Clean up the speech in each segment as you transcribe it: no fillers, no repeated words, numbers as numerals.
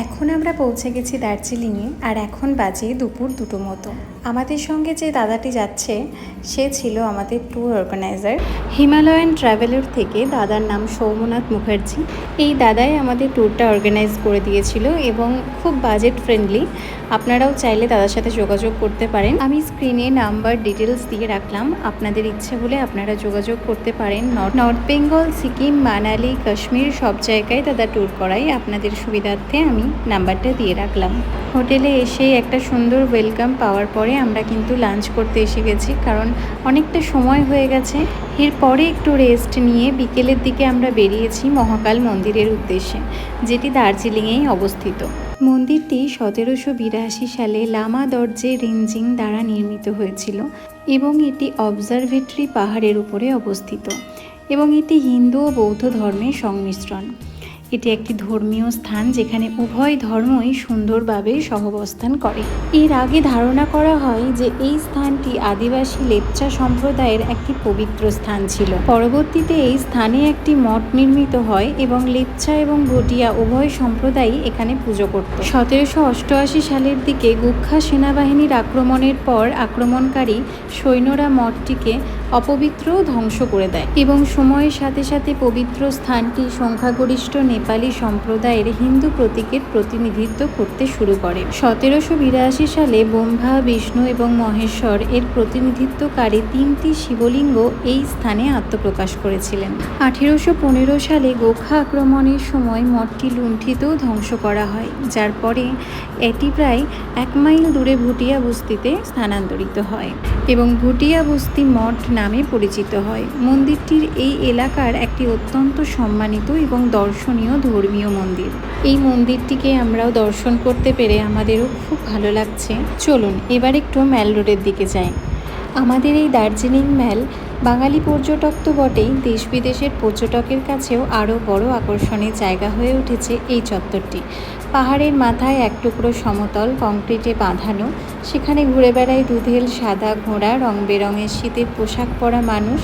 এখন আমরা পৌঁছে গেছি দার্জিলিংয়ে, আর এখন বাজে দুপুর 2টো মতো। আমাদের সঙ্গে যে দাদাটি যাচ্ছে সে ছিল আমাদের ট্যুর অর্গানাইজার হিমালয়ান ট্রাভেলার থেকে। দাদার নাম সৌমনাথ মুখার্জি। এই দাদাই আমাদের ট্যুরটা অর্গানাইজ করে দিয়েছিল এবং খুব বাজেট ফ্রেন্ডলি। আপনারাও চাইলে দাদার সাথে যোগাযোগ করতে পারেন। আমি স্ক্রিনে নাম্বার ডিটেলস দিয়ে রাখলাম, আপনাদের ইচ্ছে হলে আপনারা যোগাযোগ করতে পারেন। নর্থ বেঙ্গল, সিকিম, মানালি, কাশ্মীর সব জায়গায় দাদা ট্যুর করাই। আপনাদের সুবিধার্থে আমি নাম্বারটা দিয়ে রাখলাম। হোটেলে এসে একটা সুন্দর ওয়েলকাম পাওয়ার পরে আমরা কিন্তু লাঞ্চ করতে এসে গেছি, কারণ অনেকটা সময় হয়ে গেছে। এরপরে একটু রেস্ট নিয়ে বিকেলের দিকে আমরা বেরিয়েছি মহাকাল মন্দিরের উদ্দেশ্যে, যেটি দার্জিলিংয়েই অবস্থিত। মন্দিরটি 1782 সালে লামা দর্জে রিনজিং দ্বারা নির্মিত হয়েছিল এবং এটি অবজারভেটরি পাহাড়ের উপরে অবস্থিত এবং এটি হিন্দু ও বৌদ্ধ ধর্মের সংমিশ্রণ। এটি একটি ধর্মীয় স্থান যেখানে উভয় ধর্মই সুন্দরভাবে সহাবস্থান করে। এর আগে ধারণা করা হয় যে এই স্থানটি আদিবাসী লেপচা সম্প্রদায়ের একটি পবিত্র স্থান ছিল। পরবর্তীতে এই স্থানে একটি মঠ নির্মিত হয় এবং লেপচা এবং ভুটিয়া উভয় সম্প্রদায়ই এখানে পুজো করত। 1788 সালের দিকে গুর্খা সেনাবাহিনীর আক্রমণের পর আক্রমণকারী সৈন্যরা মঠটিকে অপবিত্র ধ্বংস করে দেয় এবং সময়ের সাথে সাথে পবিত্র স্থানটি সংখ্যাগরিষ্ঠ নেপালি সম্প্রদায়ের হিন্দু প্রতীকের প্রতিনিধিত্ব করতে শুরু করে। 1782 সালে ব্রহ্মা, বিষ্ণু এবং মহেশ্বর এর প্রতিনিধিত্বকারী 3টি শিবলিঙ্গ এই স্থানে আত্মপ্রকাশ করেছিলেন। 1815 সালে গোর্খা আক্রমণের সময় মঠটি লুণ্ঠিত ধ্বংস করা হয়, যার পরে এটি প্রায় 1 মাইল দূরে ভুটিয়া বস্তিতে স্থানান্তরিত হয় এবং ভুটিয়া বস্তি মঠ নামে পরিচিত হয়। মন্দিরটির এই এলাকার একটি অত্যন্ত সম্মানিত এবং দর্শনীয় ধর্মীয় মন্দির। এই মন্দিরটিকে আমরাও দর্শন করতে পেরে আমাদেরও খুব ভালো লাগছে। চলুন এবার একটু ম্যাল রোডের দিকে যাই। আমাদের এই দার্জিলিং ম্যাল বাঙালি পর্যটক তো বটেই, দেশ বিদেশের পর্যটকের কাছেও আরও বড় আকর্ষণের জায়গা হয়ে উঠেছে এই চত্বরটি। পাহাড়ের মাথায় এক টুকরো সমতল কংক্রিটে বাঁধানো, সেখানে ঘুরে বেড়ায় দুধেল সাদা ঘোড়া, রং বেরঙের শীতের পোশাক পরা মানুষ,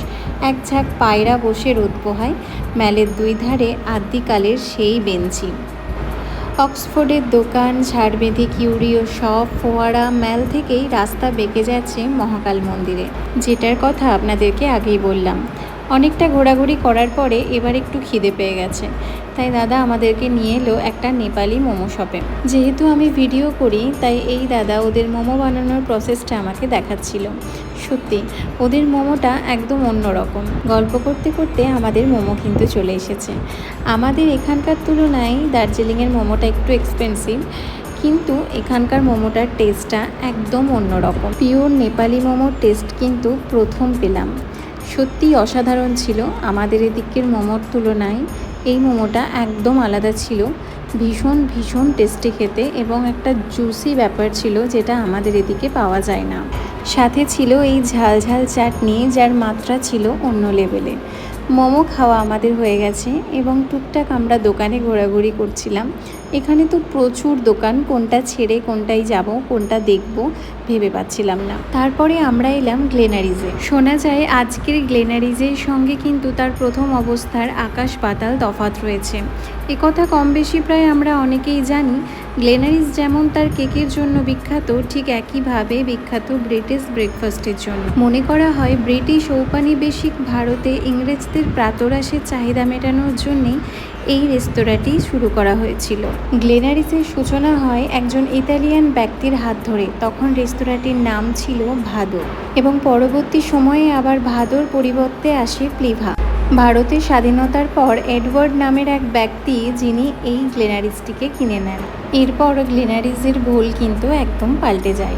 এক ঝাঁক পায়রা বসে রোদ পোহায়। ম্যালের দুই ধারে আদ্যিকালের সেই বেঞ্চি, অক্সফোর্ডের দোকান, ঝাড়বেঁধে কিউরিও শপ, ফোয়ারা। ম্যাল থেকেই রাস্তা বেঁকে যাচ্ছে মহাকাল মন্দিরে, যেটার কথা আপনাদেরকে আগেই বললাম। অনেকটা ঘোরাঘুরি করার পরে এবার একটু খিদে পেয়ে গেছে, তাই দাদা আমাদেরকে নিয়ে এলো একটা নেপালি মোমো শপে। যেহেতু আমি ভিডিও করি তাই এই দাদা ওদের মোমো বানানোর প্রসেসটা আমাকে দেখাচ্ছিল। সত্যি ওদের মোমোটা একদম অন্যরকম। গল্প করতে করতে আমাদের মোমো কিন্তু চলে এসেছে। আমাদের এখানকার তুলনায় দার্জিলিংয়ের মোমোটা একটু এক্সপেন্সিভ, কিন্তু এখানকার মোমোটার টেস্টটা একদম অন্যরকম। পিওর নেপালি মোমোর টেস্ট কিন্তু প্রথম পেলাম। সত্যিই অসাধারণ ছিল। আমাদের এদিকের মোমোর তুলনায় এই মোমোটা একদম আলাদা ছিল। ভীষণ ভীষণ টেস্টি খেতে এবং একটা জুসি ব্যাপার ছিল, যেটা আমাদের এদিকে পাওয়া যায় না। সাথে ছিল এই ঝাল ঝাল চাটনি, যার মাত্রা ছিল অন্য লেভেলে। মোমো খাওয়া আমাদের হয়ে গেছে এবং টুকটাক আমরা দোকানে ঘোরাঘুরি করছিলাম। এখানে তো প্রচুর দোকান, কোনটা ছেড়ে কোনটাই যাব, কোনটা দেখব ভেবে পাচ্ছিলাম না। তারপরে আমরা এলাম গ্লেনারিজে। শোনা যায় আজকের গ্লেনারিজের সঙ্গে কিন্তু তার প্রথম অবস্থার আকাশ পাতাল তফাৎ রয়েছে। একথা কম বেশি প্রায় আমরা অনেকেই জানি। গ্লেনারিজ যেমন তার কেকের জন্য বিখ্যাত, ঠিক একইভাবে বিখ্যাত ব্রিটিশ ব্রেকফাস্টের জন্য। মনে করা হয় ব্রিটিশ ঔপনিবেশিক ভারতে ইংরেজদের প্রাতরাশের চাহিদা মেটানোর জন্যেই এই রেস্তোরাঁটি শুরু করা হয়েছিল। গ্লেনারিজের সূচনা হয় একজন ইতালিয়ান ব্যক্তির হাত ধরে। তখন রেস্তোরাঁটির নাম ছিল ভাদো এবং পরবর্তী সময়ে আবার ভাদোর পরিবর্তে আসে প্লিভা। ভারতের স্বাধীনতার পর এডওয়ার্ড নামের এক ব্যক্তি, যিনি এই গ্লেনারিজটিকে কিনে নেন। এরপর গ্লেনারিজের ভুল কিন্তু একদম পাল্টে যায়।